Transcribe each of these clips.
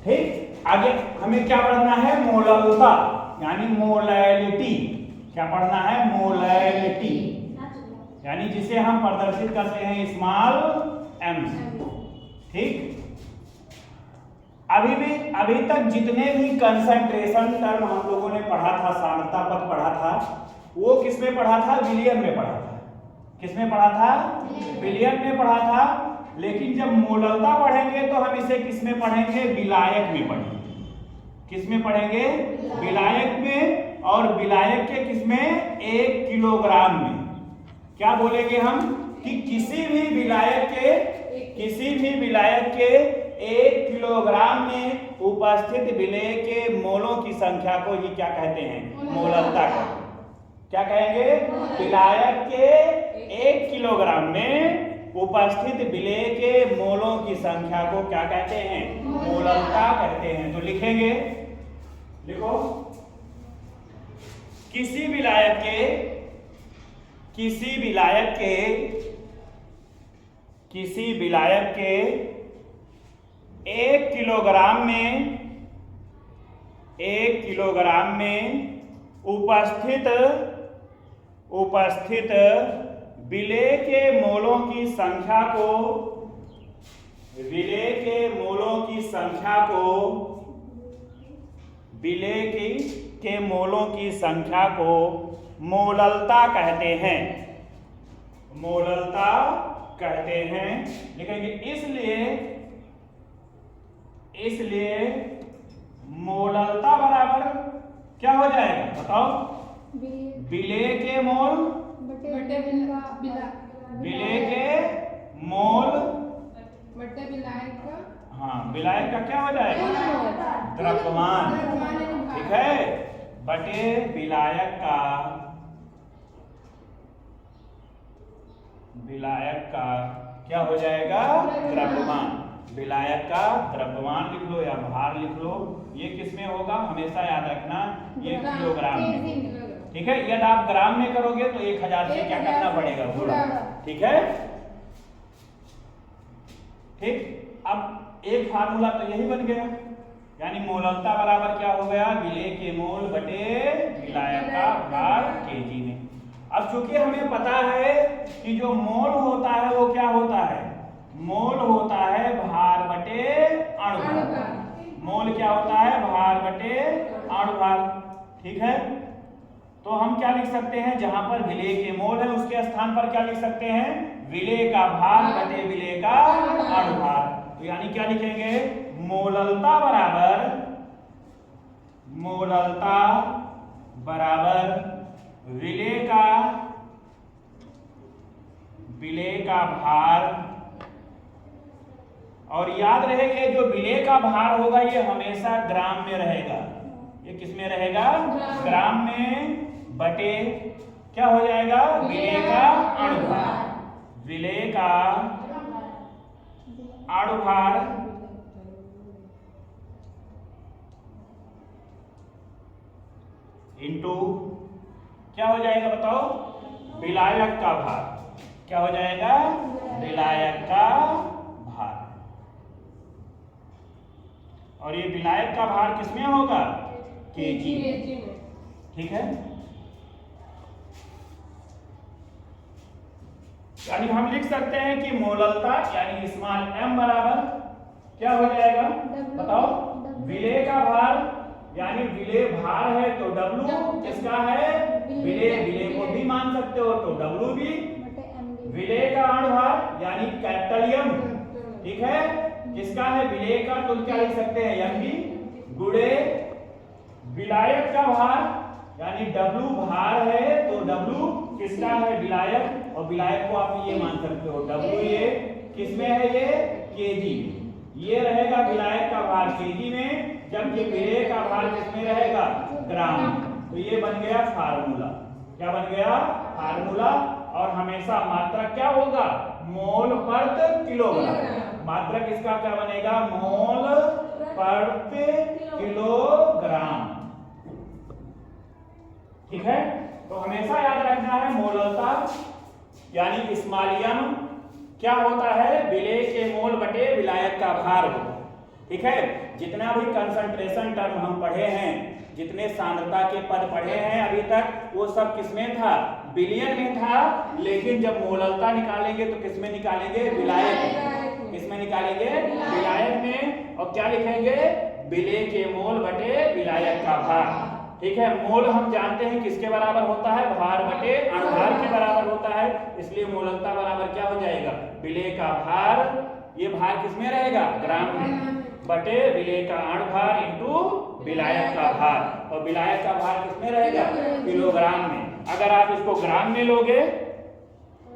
ठीक, आगे हमें क्या पढ़ना है? मोललता यानी मोलैलिटी। क्या पढ़ना है? मोलैलिटी, यानी जिसे हम प्रदर्शित करते हैं स्मॉल एम। ठीक, अभी तक जितने भी कंसंट्रेशन टर्म हम लोगों ने पढ़ा था, सांद्रता पद पढ़ा था, वो किसमें पढ़ा था? विलियन में पढ़ा था। किसमें पढ़ा था? विलियन में पढ़ा था। लेकिन जब मोललता पढ़ेंगे तो हम इसे किसमें पढ़ेंगे? विलायक में पढ़ेंगे। किसमें पढ़ेंगे? विलायक में। और विलायक के किसमें? 1 किलोग्राम में। क्या बोलेंगे हम? कि किसी भी विलायक के 1 किलोग्राम में उपस्थित विलेय के मोलों की संख्या को ही क्या कहते हैं? मोललता कहते हैं। क्या कहेंगे? विलायक के 1 किलोग्राम में उपस्थित विलेय के मोलों की संख्या को क्या कहते हैं? मोललता कहते हैं। तो लिखेंगे, लिखो, किसी विलायक के 1 किलोग्राम में उपस्थित विलेय के मोलों की संख्या को मोललता कहते हैं। मोललता कहते हैं। लिखेंगे, इसलिए मोललता बराबर क्या हो जाएगा? बताओ। विलेय के मोल विलेय के मोल बटे विलायक का, हाँ, विलायक का क्या हो जाएगा? द्रव्यमान। ठीक है, बटे विलायक का क्या हो जाएगा? द्रव्यमान। विलायक का द्रव्यमान लिख लो या भार लिख लो। ये किसमें होगा? हमेशा याद रखना, ये किलोग्राम में। ठीक है, यदि आप ग्राम में करोगे तो 1000 से क्या करना पड़ेगा? गुणा। ठीक है, ठीक। अब एक फार्मूला तो यही बन गया, यानी मोललता बराबर क्या हो गया? विलेय के मोल बटे विलायक का भार केजी में। अब चूंकि हमें पता है कि जो मोल होता है वो क्या होता है? मोल होता है भार बटे अणुभार। मोल क्या होता है? भार बटे अणुभार। ठीक है, तो हम क्या लिख सकते हैं? जहां पर विलेय के मोल है उसके स्थान पर क्या लिख सकते हैं? विलेय का भार बटे विलेय का अणुभार। तो यानी क्या लिखेंगे? मोललता बराबर विलेय का भार। और याद रहे कि जो विलेय का भार होगा ये हमेशा ग्राम में रहेगा। ये किसमें रहेगा? ग्राम में, बटे क्या हो जाएगा? विलेय का अणुभार। विलेय का अणुभार इंटू क्या हो जाएगा? बताओ। विलायक का भार। क्या हो जाएगा? विलायक का भार। और ये विलायक का भार किसमें होगा? केजी में। ठीक है, यानी हम लिख सकते हैं कि मोललता यानी स्मॉल m बराबर क्या हो जाएगा? बताओ। विलेय का भार यानी विलेय भार है तो W किसका है? विलेय को भी मान सकते हो तो W भी। विलेय का अणुभार यानी कैपिटल M, ठीक है, किसका है? विलेय का, तो क्या लिख सकते हैं? Mb गुणे विलायक का भार यानी W भार है तो W किसका है? विलायक। और विलायक को आप ये मान सकते हो W, ये किसमें है? ये केजी। ये रहेगा विलायक का भार केजी में, जबकि विलेय का भार किसमें रहेगा? ग्राम में। तो ये बन गया फार्मूला। क्या बन गया? फार्मूला। और हमेशा मात्रक क्या होगा? मोल प्रति किलोग्राम। मात्रक इसका क्या बनेगा? मोल प्रति किलोग्राम। ठीक है, तो हमेशा याद रखना है मोललता यानी स्मॉल m क्या होता है? विलेय के मोल बटे विलायक का भार होगा। ठीक है। जितना भी कंसंट्रेशन टर्म हम पढ़े हैं, जितने सांद्रता के पद पढ़े हैं अभी तक, वो सब किसमें था? बिलियन में था। लेकिन जब मोललता निकालेंगे तो किसमें निकालेंगे? विलायक में। किसमें निकालेंगे? विलायक में। और क्या लिखेंगे? विलेय के मोल बटे विलायक का भार। ठीक है। मोल हम जानते हैं किसके बराबर होता है? भार बटे अणुभार के बराबर होता है। इसलिए मोललता बराबर क्या हो जाएगा? विलेय का भार, ये भार किसमें रहेगा? ग्राम में, बटे विलेय का अणुभार इंटू विलायक का भार। और विलायक का भार किसमें रहेगा? किलोग्राम में। अगर आप इसको ग्राम में लोगे,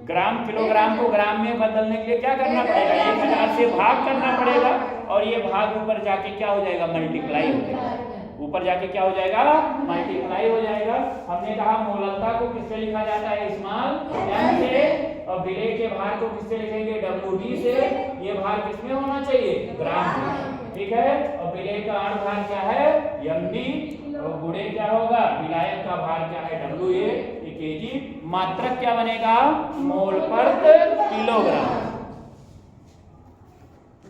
ग्राम किलोग्राम को ग्राम में बदलने के लिए क्या करना पड़ेगा? 1000 से भाग करना पड़ेगा। और ये भाग ऊपर जाके क्या हो जाएगा? मल्टीप्लाई हो जाएगा। ऊपर जाके क्या हो जाएगा? मल्टीप्लाई हो जाएगा। हमने कहा मोललता को किससे लिखा जाता है? स्मॉल एम से। और विलेय के भार को किससे लिखेंगे? WD से। ये भार किसमें होना चाहिए? ग्राम में। ठीक है। और विलेय का अणुभार क्या है? MB। और गुणे क्या होगा? विलायक का भार क्या है? WA। केजी। मात्रक क्या बनेगा? मोल पर किलोग्राम।